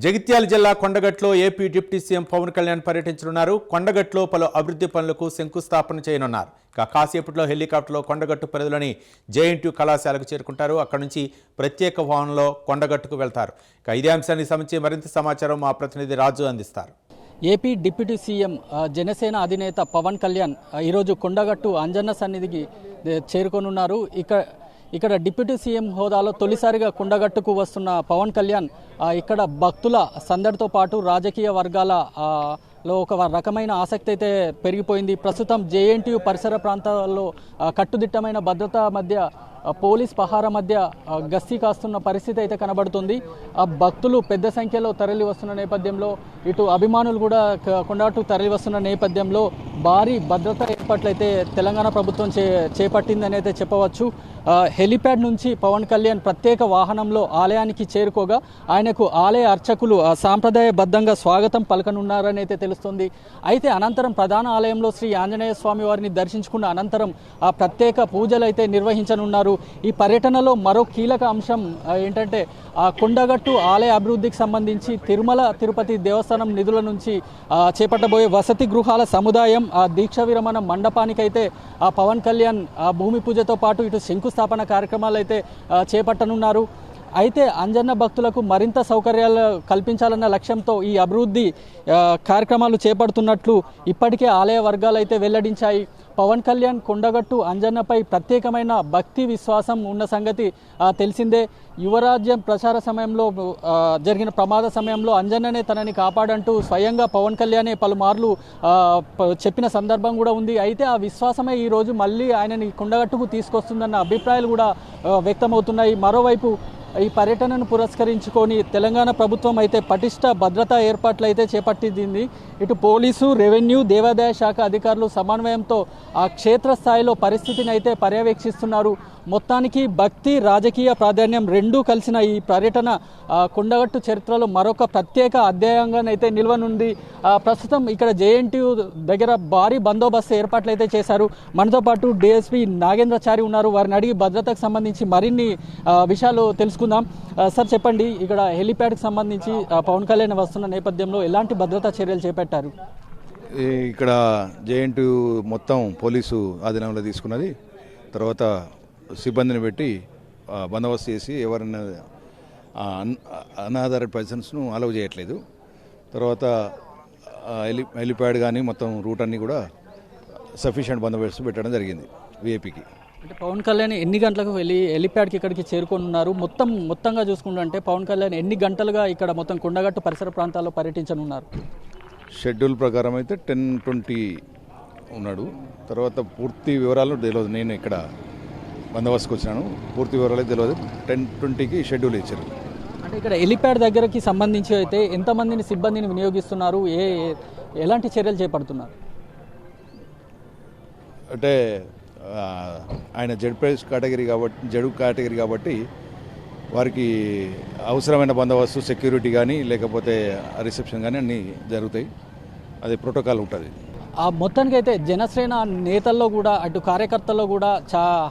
జగిత్యాల జిల్లా కొండగట్లో AP deputy CM Pawan Kalyan పర్యటించనున్నారు. కొండగట్లో పలు అభివృద్ధి పనులకు శంకుస్థాపన చేయనున్నారు. కాసేపట్లో హెలికాప్టర్లో కొండగట్టు పరిధిలోని జేఎన్టీయూ కళాశాలకు చేరుకుంటారు. అక్కడి నుంచి ప్రత్యేక వాహనంలో కొండగట్టుకు వెళ్తారు. ఇదే అంశానికి సంబంధించి మరింత సమాచారం మా ప్రతినిధి రాజు అందిస్తారు. ఏపీ డిప్యూటీ సీఎం జనసేన అధినేత పవన్ కళ్యాణ్ ఈరోజు కొండగట్టు అంజన్న సన్నిధికి చేరుకొనున్నారు. ఇక్కడ డిప్యూటీ సీఎం హోదాలో తొలిసారిగా కొండగట్టుకు వస్తున్న పవన్ కళ్యాణ్ ఇక్కడ భక్తుల సందడితో పాటు రాజకీయ వర్గాలలో ఒక రకమైన ఆసక్తి అయితే పెరిగిపోయింది. ప్రస్తుతం జేఎన్టీయూ పరిసర ప్రాంతాల్లో కట్టుదిట్టమైన భద్రత మధ్య పోలీస్ పహారా మధ్య గస్తీ కాస్తున్న పరిస్థితి అయితే కనబడుతుంది. భక్తులు పెద్ద సంఖ్యలో తరలి వస్తున్న నేపథ్యంలో, ఇటు అభిమానులు కూడా కొండగట్టు తరలి వస్తున్న నేపథ్యంలో భారీ భద్రతా ఏర్పాట్లయితే తెలంగాణ ప్రభుత్వం చేపట్టిందని అయితే చెప్పవచ్చు. హెలిప్యాడ్ నుంచి పవన్ కళ్యాణ్ ప్రత్యేక వాహనంలో ఆలయానికి చేరుకోగా ఆయనకు ఆలయ అర్చకులు సాంప్రదాయబద్ధంగా స్వాగతం పలకనున్నారని అయితే తెలుస్తుంది. అయితే అనంతరం ప్రధాన ఆలయంలో శ్రీ ఆంజనేయ స్వామి వారిని దర్శించుకున్న అనంతరం ప్రత్యేక పూజలు అయితే నిర్వహించనున్నారు. ఈ పర్యటనలో మరో కీలక అంశం ఏంటంటే కొండగట్టు ఆలయ అభివృద్ధికి సంబంధించి తిరుమల తిరుపతి దేవస్థానం నిధుల నుంచి చేపట్టబోయే వసతి గృహాల సముదాయం దీక్ష విరమణ మండపానికైతే పవన్ కళ్యాణ్ భూమి పూజతో పాటు ఇటు శంకుస్థాపన కార్యక్రమాలు అయితే చేపట్టనున్నారు. అయితే అంజన్న భక్తులకు మరింత సౌకర్యాలు కల్పించాలన్న లక్ష్యంతో ఈ అభివృద్ధి కార్యక్రమాలు చేపడుతున్నట్లు ఇప్పటికే ఆలయ వర్గాలు అయితే వెల్లడించాయి. పవన్ కళ్యాణ్ కొండగట్టు అంజన్నపై ప్రత్యేకమైన భక్తి విశ్వాసం ఉన్న సంగతి తెలిసిందే. యువరాజ్యం ప్రచార సమయంలో జరిగిన ప్రమాద సమయంలో అంజన్ననే తనని కాపాడంటూ స్వయంగా పవన్ కళ్యాణే పలుమార్లు చెప్పిన సందర్భం కూడా ఉంది. అయితే ఆ విశ్వాసమే ఈరోజు మళ్ళీ ఆయనని కొండగట్టుకు తీసుకొస్తుందన్న అభిప్రాయాలు కూడా వ్యక్తమవుతున్నాయి. మరోవైపు ఈ పర్యటనను పురస్కరించుకొని తెలంగాణ ప్రభుత్వం అయితే పటిష్ట భద్రతా ఏర్పాట్లు అయితే చేపట్టింది. ఇటు పోలీసు, రెవెన్యూ, దేవాదాయ శాఖ అధికారులు సమన్వయంతో ఆ క్షేత్రస్థాయిలో పరిస్థితిని అయితే పర్యవేక్షిస్తున్నారు. మొత్తానికి భక్తి, రాజకీయ ప్రాధాన్యం రెండూ కలిసిన ఈ పర్యటన కొండగట్టు చరిత్రలో మరొక ప్రత్యేక అధ్యాయంగానైతే నిల్వనుంది. ప్రస్తుతం ఇక్కడ జేఎన్టీయూ దగ్గర భారీ బందోబస్తు ఏర్పాట్లు అయితే చేశారు. మనతో పాటు డిఎస్పీ నాగేంద్రచారి ఉన్నారు. వారిని అడిగి భద్రతకు సంబంధించి మరిన్ని విషయాలు తెలుసుకుందాం. సార్ చెప్పండి, ఇక్కడ హెలిప్యాడ్కి సంబంధించి పవన్ కళ్యాణ్ వస్తున్న నేపథ్యంలో ఎలాంటి భద్రతా చర్యలు చేపట్టారు? ఇక్కడ జేఎన్టీయూ మొత్తం పోలీసు ఆధీనంలో తీసుకున్నది. తర్వాత సిబ్బందిని పెట్టి బందోబస్తు చేసి ఎవరైనా అన్ఆథరైజ్డ్ పర్సన్స్ను అలౌ చేయట్లేదు. తర్వాత హెలిప్యాడ్ కానీ మొత్తం రూట్ అన్నీ కూడా సఫిషియెంట్ బందోబస్తు పెట్టడం జరిగింది విఐపికి. అంటే పవన్ కళ్యాణ్ ఎన్ని గంటలకు హెలిప్యాడ్కి ఇక్కడికి చేరుకోనున్నారు? మొత్తంగా చూసుకుంటే పవన్ కళ్యాణ్ ఎన్ని గంటలుగా ఇక్కడ మొత్తం కొండగట్టు పరిసర ప్రాంతాల్లో పర్యటించనున్నారు? షెడ్యూల్ ప్రకారం అయితే 10:20 ఉన్నాడు. తర్వాత పూర్తి వివరాలు తెలియదు. నేను ఇక్కడ బందోబస్తుకు వచ్చినాను, పూర్తి వివరాలు తెలియదు. 10:20కి షెడ్యూల్ ఇచ్చారు. అంటే ఇక్కడ హెలిప్యాడ్ దగ్గరకి సంబంధించి అయితే ఎంతమందిని సిబ్బందిని వినియోగిస్తున్నారు, ఎలాంటి చర్యలు చేపడుతున్నారు? అంటే ఆయన జెడ్ కేటగిరీ కాబట్టి వారికి అవసరమైన బందోబస్తు, సెక్యూరిటీ కానీ లేకపోతే రిసెప్షన్ కానీ అన్నీ జరుగుతాయి. అది ప్రోటోకాల్ ఉంటుంది. మొత్తానికి అయితే జనసేన నేతల్లో కూడా అటు కార్యకర్తల్లో కూడా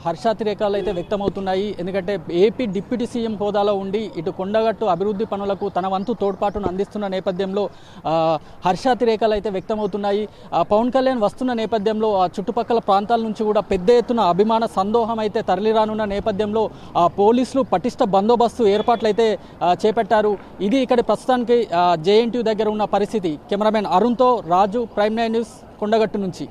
హర్షాతిరేకాలు అయితే వ్యక్తమవుతున్నాయి. ఎందుకంటే ఏపీ డిప్యూటీ సీఎం హోదాలో ఉండి ఇటు కొండగట్టు అభివృద్ధి పనులకు తన వంతు తోడ్పాటును అందిస్తున్న నేపథ్యంలో హర్షాతిరేకాలు అయితే వ్యక్తమవుతున్నాయి. పవన్ కళ్యాణ్ వస్తున్న నేపథ్యంలో చుట్టుపక్కల ప్రాంతాల నుంచి కూడా పెద్ద ఎత్తున అభిమాన సందోహం అయితే తరలిరానున్న నేపథ్యంలో పోలీసులు పటిష్ట బందోబస్తు ఏర్పాట్లు అయితే చేపట్టారు. ఇది ఇక్కడ ప్రస్తుతానికి జేఎన్టీయూ దగ్గర ఉన్న పరిస్థితి. కెమెరామెన్ అరుణ్తో రాజు, ప్రైమ్9 న్యూస్, కొండగట్టు నుంచి.